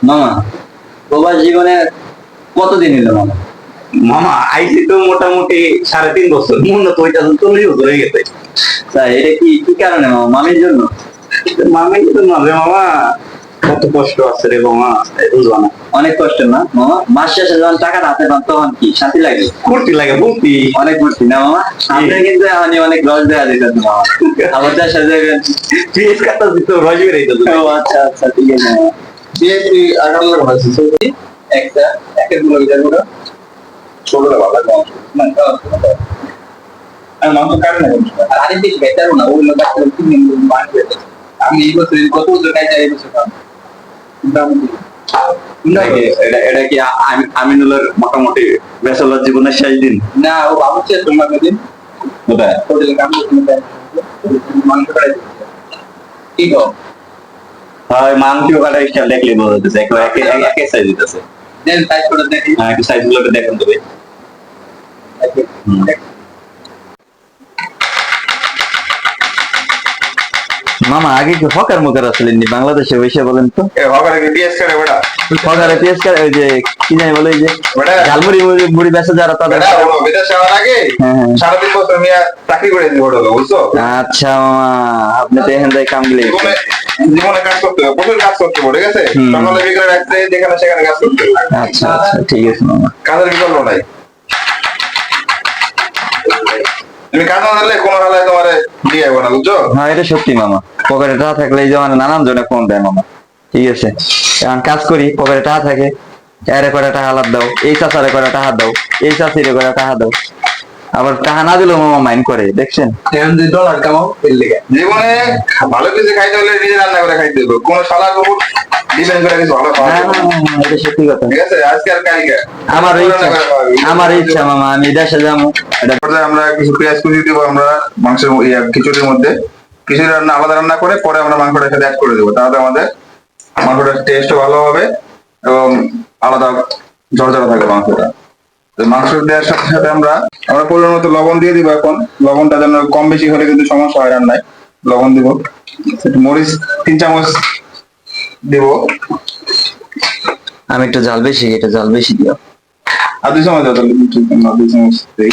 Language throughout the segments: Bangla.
মামা প্রবাস জীবনে কতদিন এলো মামা? মামা আইসি তো মোটামুটি 3.5 বছর, মূল তো ওইটা তো 40 বছর হয়ে গেছে। তাই এটা কি কি কারণে মামা? মামির জন্য? মামাই তো মাঝে মামা কত কষ্ট আছে রে মামা, বুঝবা না। অনেক কষ্ট না মামা? মাস শেষে যখন টাকাটা হাতে পান তখন কি শান্তি লাগে? ফুর্তি লাগে ফুর্তি। অনেক ফুর্তি না মামা? আপনি কিন্তু এখন অনেক রস দেওয়া দিতেন মামা। আবার চাষা যাবেন। পিএস কাটা দিত রজ বের হইতো। ও আচ্ছা আচ্ছা, ঠিক আছে মামা। দিয়ে তুই আগাম বানাচ্ছি ছবি একটা একের গুলো এটার গুলো ছোটটা ভালো লাগে না। আর মাংস কাটে না আর আরে বেশি বেটার না ওই লোক একটা 3 দিন বাড়বে। আমি এই বছর কত বছর কাজে এই বছর এটা কি আমিনুলের মোটামুটি ব্যাচেলর জীবনের শেষ দিন? না ও ভাবছে তোমার দিন কোথায় হোটেলে কাম করতে মাংস কাটাই কি গো? হয় মাংস কাটা স্টাইল দেখলে বোঝা যাচ্ছে একে সাইজ দিতেছে। দেন সাইজ করে দেখি। হ্যাঁ, একটু সাইজ গুলো দেখেন তো ভাই। মামা আগে কি হকার মুকার আসলেন নি বাংলাদেশে বসে বলেন তো? হকারে কি পিএস করে বড়া? হকারে পিএস করে ওই যে কি জানি বলে ওই যে ঝালমুড়ি মুড়ি বেচে যারা তাদের বিদেশ যাওয়ার আগে 3.5 বছর মিয়া চাকরি করে দিতে হলো, বুঝছো? আচ্ছা মামা আপনি তো এখান থেকে কাম গেলে জীবনে কাজ করতে হবে, প্রচুর কাজ করতে হবে, ঠিক আছে? সকালে বিকেলে রাখতে যেখানে সেখানে কাজ করতে হবে। আচ্ছা আচ্ছা ঠিক আছে মামা। কাজের বিকল্প নাই। তুমি কাজ না দিলে কোনো হালায় তোমার দিয়ে যাবো না, বুঝছো? হ্যাঁ এটা সত্যি মামা, পকেটে টাকা থাকলে এই জমানে নানান জনে ফোন দেয় মামা। ঠিক আছে এখন কাজ করি, পকেটে টাকা থাকে, এরে করে টাকা হালাত দাও, এই চাচারে করে টাকা দাও, এই চাচিরে করে টাকা দাও, আবার টাকা না দিলেও মামা মাইন্ড করে, দেখছেন? ডলার কামাও জীবনে ভালো কিছু খাইতে হলে নিজে রান্না করে খাইতে হবে, কোনো শালার উপর ডিপেন্ড করে কিছু ভালো খাওয়া যাবে না। এটা সত্যি কথা। ঠিক আছে, আজকে আর কালকে আমার ইচ্ছা মামা আমি দেশে যাবো। আমরা কিছু পেঁয়াজ কুচি দিব আমরা মাংসের খিচুড়ির মধ্যে, খিচুড়ি রান্না আলাদা রান্না করে পরে আমরা মাংসটার সাথে অ্যাড করে দেবো, তাহলে আমাদের মাংসটার টেস্টও ভালো হবে এবং আলাদা ঝরঝরা থাকবে মাংসটা। তো মাংস দেওয়ার সাথে সাথে আমরা পরিমাণ মতো লবণ দিয়ে দিব। এখন লবণটা যেন কম বেশি হলে কিন্তু সমস্যা হয় রান্নায়। লবণ দিব, মরিচ 3 চামচ দিব। আমি একটু জাল বেশি, এটা জাল বেশি দিও। আর 2 চামচ দাও তাহলে, 2 চামচ দিই।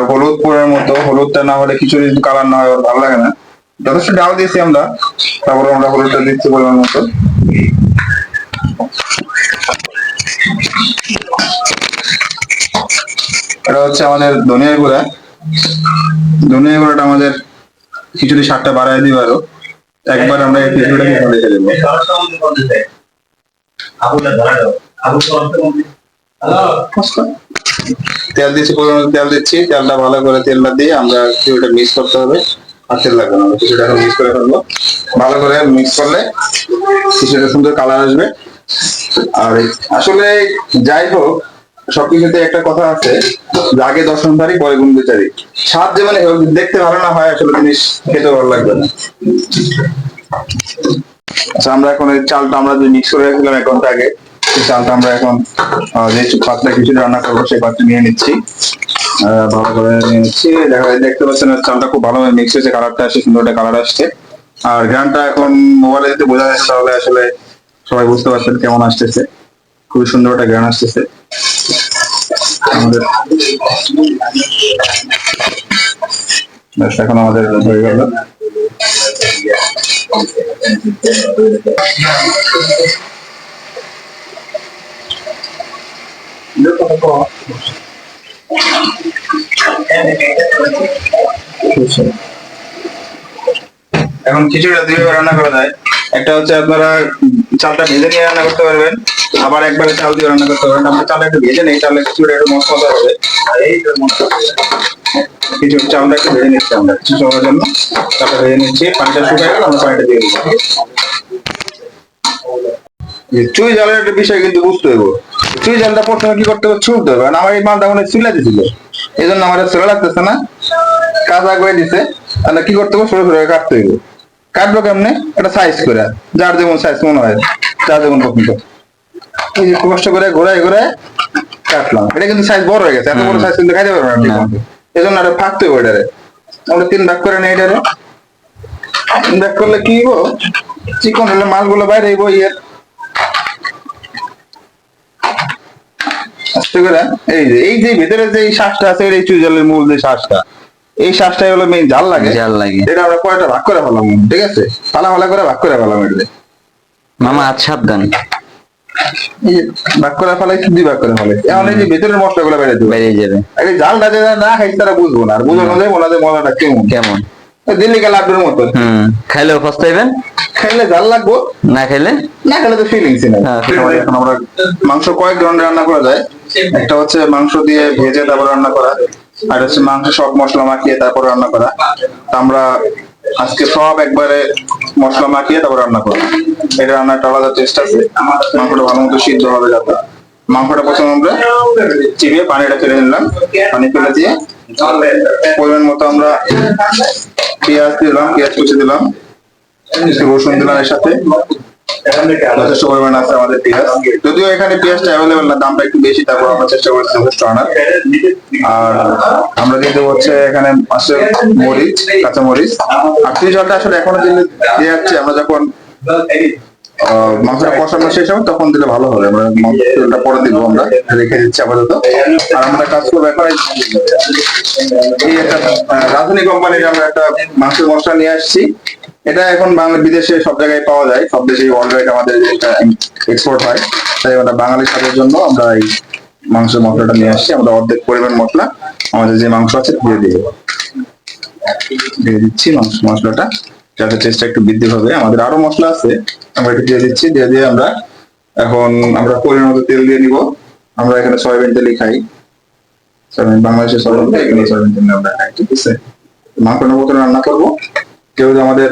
হলুদ পরিমাণ মতো, হলুদটা না হলে খিচুড়ি কালার না হয় ভালো লাগে না। যথেষ্ট ডাল দিয়েছি আমরা, তারপরে আমরা হলুদটা দিচ্ছি পরিমাণ মতো। এটা হচ্ছে আমাদের ধনিয়া গুঁড়া। ধনিয়া গুঁড়াটা আমাদের খিচুড়ি স্বাদটা বাড়ায় দিবে আরো। একবার আমরা এই খিচুড়িটাকে রেখে দেবো। তেল দিচ্ছি, পরিমাণ তেল দিচ্ছি। তেলটা ভালো করে তেলটা দিয়ে আমরা খিচুড়িটা মিক্স করতে হবে। আর তেল লাগবে না, খিচুড়িটা এখন মিক্স করে ফেলবো। ভালো করে মিক্স করলে খিচুড়িটা সুন্দর কালার আসবে। আর আসলে যাই হোক, সবকিছুতে একটা কথা আছে, আগে দর্শনধারী পরে গুণবিচারী। স্বাদ যে মানে দেখতে ভালো না হয় আসলে জিনিস খেতে ভালো লাগবে না। আচ্ছা আমরা এখন এই চালটা আমরা যে মিক্স করে রেখেছিলাম 1 ঘন্টা আগে, সেই চালটা আমরা এখন যে পাত্রে খিচুড়ি রান্না করবো সেই পাত্রে নিয়ে নিচ্ছি। ভালো করে নিয়ে নিচ্ছি। দেখতে পাচ্ছেন চালটা খুব ভালোভাবে মিক্স হয়েছে, কালারটা আসছে, সুন্দর একটা কালার আসছে। আর গানটা এখন মোবাইলে যদি বোঝা যাচ্ছে তাহলে আসলে সবাই বুঝতে পারছেন কেমন আসতেছে। খুবই সুন্দর একটা গান আসতেছে আমাদের। এখন আমাদের হয়ে গেল। এখন খিচুড়িটা 2 ভাবে রান্না করা যায়। একটা হচ্ছে আপনারা চালটা ভেজে নিয়ে রান্না করতে পারবেন, আবার একবারে চাল দিয়ে রান্না করতে পারবেন। আমরা চালটা একটু ভেজে নিই, চালের খিচুড়িটা একটু মশলা হবে। খিচুড়ি চালটা একটু ভেজে নিচ্ছি আমরা কিছু সময়ের জন্য। চালটা ভেজে নিচ্ছি, পানিটা শুকিয়ে গেলে আমরা পানিটা দিয়ে দিচ্ছি। চুই জালের একটা বিষয় কিন্তু বুঝতে হবে। চুই জালটা প্রথমে কি করতে হবে, ছুলতে হবে। কারণ আমার এই মালটা মনে চুলা দিছিল, এই জন্য আমার চুলা লাগতেছে না, কাজা করে দিছে। তাহলে কি করতে হবে, সরু সরু কাটতে হবে। কাটবো কেমনে, এটা সাইজ করে, যার যেমন সাইজ মনে হয়, যার যেমন পছন্দ। এই যে কষ্ট করে ঘোরায় ঘোরায় কাটলাম, এটা কিন্তু সাইজ বড় হয়ে গেছে। এত বড় সাইজ কিন্তু খাইতে পারবো না ঠিক মতো, এই জন্য আরো ফাঁকতে হবে। এটারে আমরা 3 ভাগ করে নেই। এটারে 3 ভাগ করলে কি হবো, চিকন হলে মাছগুলো বাইরে হইব ইয়ের আস্তে করে। এই যে ভেতরে যে এই শ্বাসটা আছে, এই চুইঝালের মূল যে শ্বাসটা, এই শ্বাসটাই হলো মেইন জাল লাগে। জাল লাগে। এটা আমরা কয়টা ভাগ করে ফেলাম, ঠিক আছে, ফালা ফালা করে ভাগ করে ফেলাম। এটা মামা আজ সাবধান, এই যে ভাগ করে ফেলাই, দুই ভাগ করে ফেলাই। এখন এই যে ভেতরের মশলাগুলো বেড়ে দেবে, বেরিয়ে যাবে। এই জালটা যে না খাইছে তারা বুঝবো না, আর বুঝানো যায় ওনাদের মজাটা কেমন কেমন দিল্লি কা লাড্ডুর মতো। খাইলেও পস্তাইবেন, খাইলে জাল লাগবো, না খাইলে না খেলে তো ফিলিংস নেই। হ্যাঁ, এখন আমরা মাংস কয়েক ধরনের রান্না করা যায়। একটা হচ্ছে মাংস দিয়ে ভেজে তারপর রান্না করা, আর হচ্ছে মাংস সব মশলা মাখিয়ে তারপর রান্না করা। তা আমরা আজকে সব একবারে মশলা মাখিয়ে তারপর রান্না করা। এটা রান্নার একটা আলাদা টেস্ট আছে, মাংসটা ভালো মতো সিদ্ধ হবে যাতে। মাংসটা প্রথমে আমরা চিবিয়ে পানিটা ফেলে নিলাম, পানি ফেলে দিয়ে পরিমাণ মতো আমরা পেঁয়াজ দিলাম, পেঁয়াজ কুচি দিলাম, একটু রসুন দিলাম এর সাথে। যথেষ্ট পরিমাণ আছে আমাদের পেঁয়াজ, যদিও এখানে পেঁয়াজটা অ্যাভেলেবেল না, দামটা একটু বেশি, তারপর আমরা চেষ্টা করছি যথেষ্ট আনার। আর আমরা দিয়ে দেবো হচ্ছে এখানে আছে মরিচ, কাঁচা মরিচ। আর চুইঝালটা আসলে এখনো দিলে দিয়ে যাচ্ছে, আমরা যখন মাংসটা কষানো শেষ হবে তখন দিলে ভালো হবে। আমরা মাংসটা পরে দিব, আমরা রেখে দিচ্ছি আপাতত। আর আমরা কাজ করবো এখন এই একটা রাঁধুনি কোম্পানির আমরা একটা মাংসের মশলা নিয়ে আসছি। এটা এখন বিদেশে সব জায়গায় পাওয়া যায়, সব দেশে ওয়ার্ল্ড ওয়াইড আমাদের এটা এক্সপোর্ট হয়। তাই আমরা বাঙালি স্বাদের জন্য আমরা এই মাংসের মশলাটা নিয়ে আসছি। আমরা অর্ধেক পরিমাণ মশলা আমাদের যে মাংস আছে দিয়ে দিচ্ছি মাংস মশলাটা, যাতে টেস্টটা একটু বৃদ্ধি হবে। আমাদের আরো মশলা আছে, আমরা এটা দিয়ে দিচ্ছি। দিয়ে আমরা এখন আমরা পরিমাণ মতো তেল দিয়ে নিব। আমরা এখানে সয়াবিন তেলই খাই, সয়াবিন বাংলাদেশের সয়াবিন তেল, এখানে সয়াবিন তেল আমরা খাই, ঠিক আছে। মাংসটা মতো রান্না করবো। কেউ আমাদের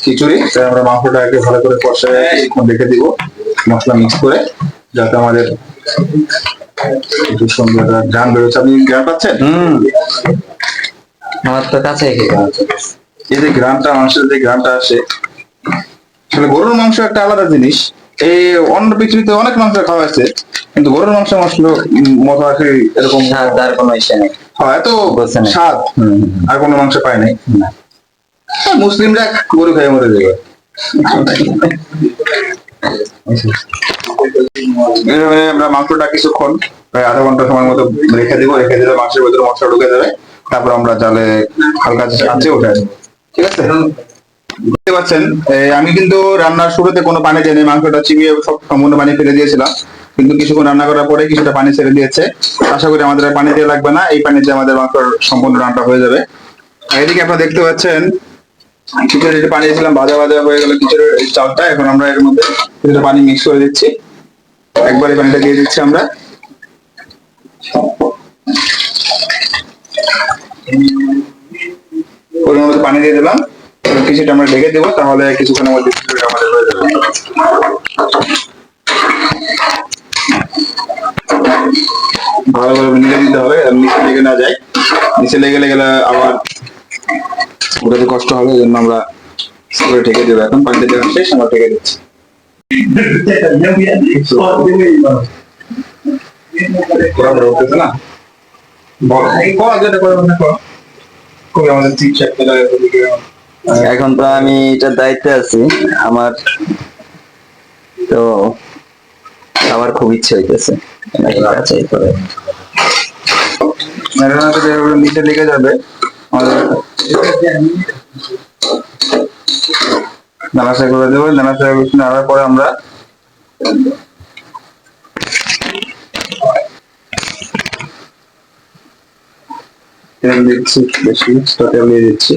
খিচুড়ি, তাই আমরা মাংসটাকে ভালো করে কষায় কিছুক্ষণ রেখে দিব মশলা মিক্স করে, যাতে আমাদের একটু সুন্দর গান বেরোচ্ছে। আপনি গান পাচ্ছেন? আমার তো কাছে এই যে গ্রামটা, মাংসের যে গ্রামটা আসে, আসলে গরুর মাংস একটা আলাদা জিনিস। এই অন্য পৃথিবীতে অনেক মাংস খাওয়া হয়েছে, কিন্তু গরুর মাংস মতো আর কি এরকম তার কোনো ইসে নেই, এত স্বাদ আর কোনো মাংস পায় নাই। মুসলিমরা গরু খেয়ে মরে যাবে। আমরা মাংসটা কিছুক্ষণ প্রায় আধা ঘন্টা সময় মতো রেখে দিলে মাংসের ভেতরে মশলা ঢুকে যাবে। তারপর আমরা জালে হালকা আঁচে উঠে আসবো, ঠিক আছে। বুঝতে পারছেন, আমি কিন্তু রান্নার শুরুতে কোনো পানি দিইনি, মাংসটা চিবিয়ে সব সম্পূর্ণ পানি ফেলে দিয়েছিলাম, কিন্তু কিছুক্ষণ রান্না করার পরে কিছুটা পানি ছেড়ে দিয়েছে। আশা করি আমাদের আর পানি দিয়ে লাগবে না, এই পানিতে আমাদের মাংসের সম্পূর্ণ রান্না হয়ে যাবে। আর এদিকে আপনারা দেখতে পাচ্ছেন খিচুড়ির পানি দিয়েছিলাম, ভাজা ভাজা হয়ে গেল খিচুড়ির চালটা। এখন আমরা এর মধ্যে কিছুটা পানি মিক্স করে দিচ্ছি, একবারে পানিটা দিয়ে দিচ্ছি আমরা। পরিমাণ মতো পানি দিয়ে দিলাম, কিছুটা আমরা ঢেকে দেবো, তাহলে কিছুক্ষণের মধ্যে আমাদের হয়ে যাবে। ভালোভাবে মিলিয়ে দিতে হবে, নিচে লেগে না যায়। নিচে লেগে গেলে আবার ওটাতে কষ্ট হবে, এই জন্য আমরা ঢেকে দেবো। এখন পানিটা দেওয়া শেষ, আমরা ঢেকে দিচ্ছি। উঠতেছে না, খুবই আমাদের এখন তো আমি এটার দায়িত্বে আছি আমার, তো আমার খুব ইচ্ছে হইতেছে নিচে লেগে যাবে। নাড়াচাড়া করে দেবো, নাড়াচাড়া নাড়ার পরে আমরা তেল দিচ্ছি, বেশি তেল দিয়ে দিচ্ছি।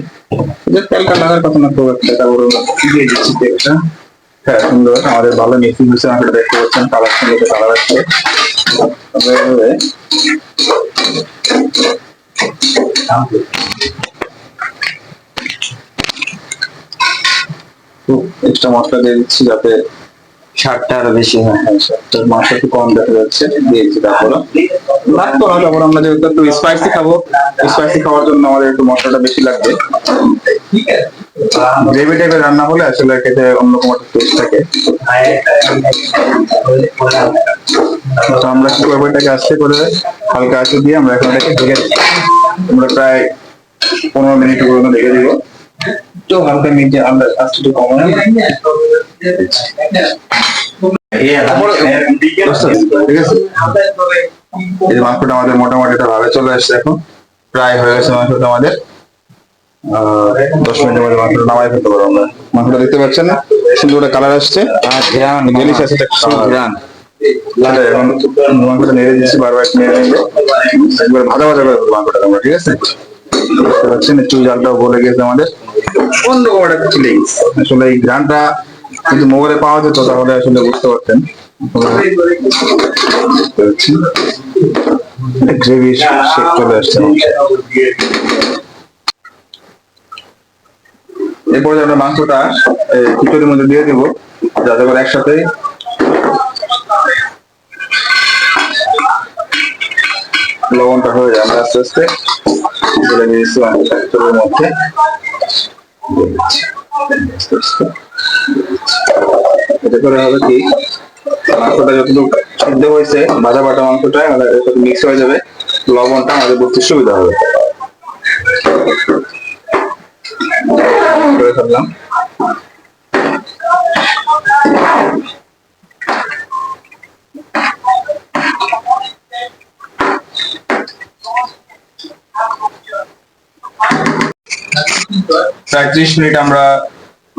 তেলটা লাগার কথা না, খুব একটা দিয়ে দিচ্ছি তেলটা। হ্যাঁ, সুন্দর আমাদের ভালো মিক্সিং হচ্ছে, আপনারা দেখতে পাচ্ছেন কালার সুন্দর কালার আসছে। এক্সট্রা মশলা দিয়ে দিচ্ছি যাতে স্বাদটা আরো বেশি হয়। মাংস একটু কম দেখা যাচ্ছে, দিয়েছি। তারপর লাগতো না, তারপর আমরা যেহেতু একটু স্পাইসি খাবো, স্পাইসি খাওয়ার জন্য আমাদের একটু মশলাটা বেশি লাগবে। গ্রেভি টাইপের রান্না হলে আসলে খেতে অন্যরকম একটা টেস্ট থাকে। তো আমরা কি করবো, এটাকে আস্তে করে হালকা আঁচে দিয়ে আমরা এখন এটাকে ঢেকে দিই। আমরা প্রায় 15 মিনিট পর্যন্ত ঢেকে দিব। একটু হালকা মিডিয়াম আমরা আস্তে একটু কমানো ঠিক আছে, এই যে মাংসটা আমাদের মোটামুটি এটা ভাবে চলে আসছে এখন, প্রায় হয়ে গেছে মাংসটা আমাদের। 10 মিনিটের মধ্যে মাংসটা নামাই ফেলতে পারবো আমরা। মাংসটা দেখতে পাচ্ছেন না, সুন্দর একটা কালার আসছে, গেলিশ আছে একটা ঘ্রাণ। এখন মাংসটা নেড়ে দিচ্ছি, বারবার নেড়ে নেড়ে একবার ভাজা ভাজা করে ফেলবো মাংসটা আমরা, ঠিক আছে? দেখতে পাচ্ছেন একটু জালটাও গলে গেছে আমাদের, অন্যরকম একটা ফিলিংস। আসলে এই ঘ্রাণটা যদি মোবাইলে পাওয়া যেত তাহলে আসলে বুঝতে পারতেন। গ্রেভি শেক চলে আসছে। এরপরে আমরা মাংসটা খিচুড়ির মধ্যে দিয়ে দিব, যাতে করে একসাথে লবণটা হয়ে যায়। আমরা আস্তে আস্তে ঢেলে দিয়েছি খিচুড়ির মধ্যে। এতে করে হবে কি, মাংসটা যতটুকু সিদ্ধ হয়েছে, ভাজা বাটা মাংসটা মিক্স হয়ে যাবে, লবণটা আমাদের বুঝতে সুবিধা হবে। করে ফেললাম। প্রায় 30 মিনিট আমরা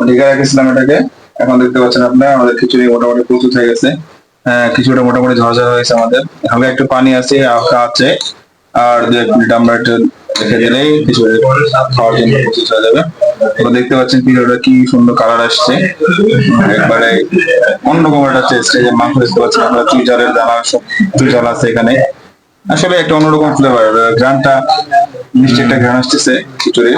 ঢেকে রেখেছিলাম এটাকে। এখন দেখতে পাচ্ছেন আপনারা আমাদের খিচুড়ি মোটামুটি প্রস্তুত হয়ে গেছে। খিচুড়িটা মোটামুটি ঝরঝরে হয়েছে আমাদের, হালকা একটু পানি আছে, হালকা আছে। আর 2-1 মিনিট আমরা একটু রেখে দিলেই খিচুড়ি খাওয়ার জন্য প্রস্তুত হয়ে যাবে। তো দেখতে পাচ্ছেন খিচুড়িটা কি সুন্দর কালার আসছে, একবারে অন্যরকম একটা টেস্ট। এই যে মাংস দেখতে পাচ্ছেন আপনারা, চুইঝালের দানা, সব চুইঝাল আছে এখানে। আসলে একটা অন্যরকম ফ্লেভার, ঘ্রাণটা মিষ্টি একটা ঘ্রাণ আসতেছে খিচুড়ির।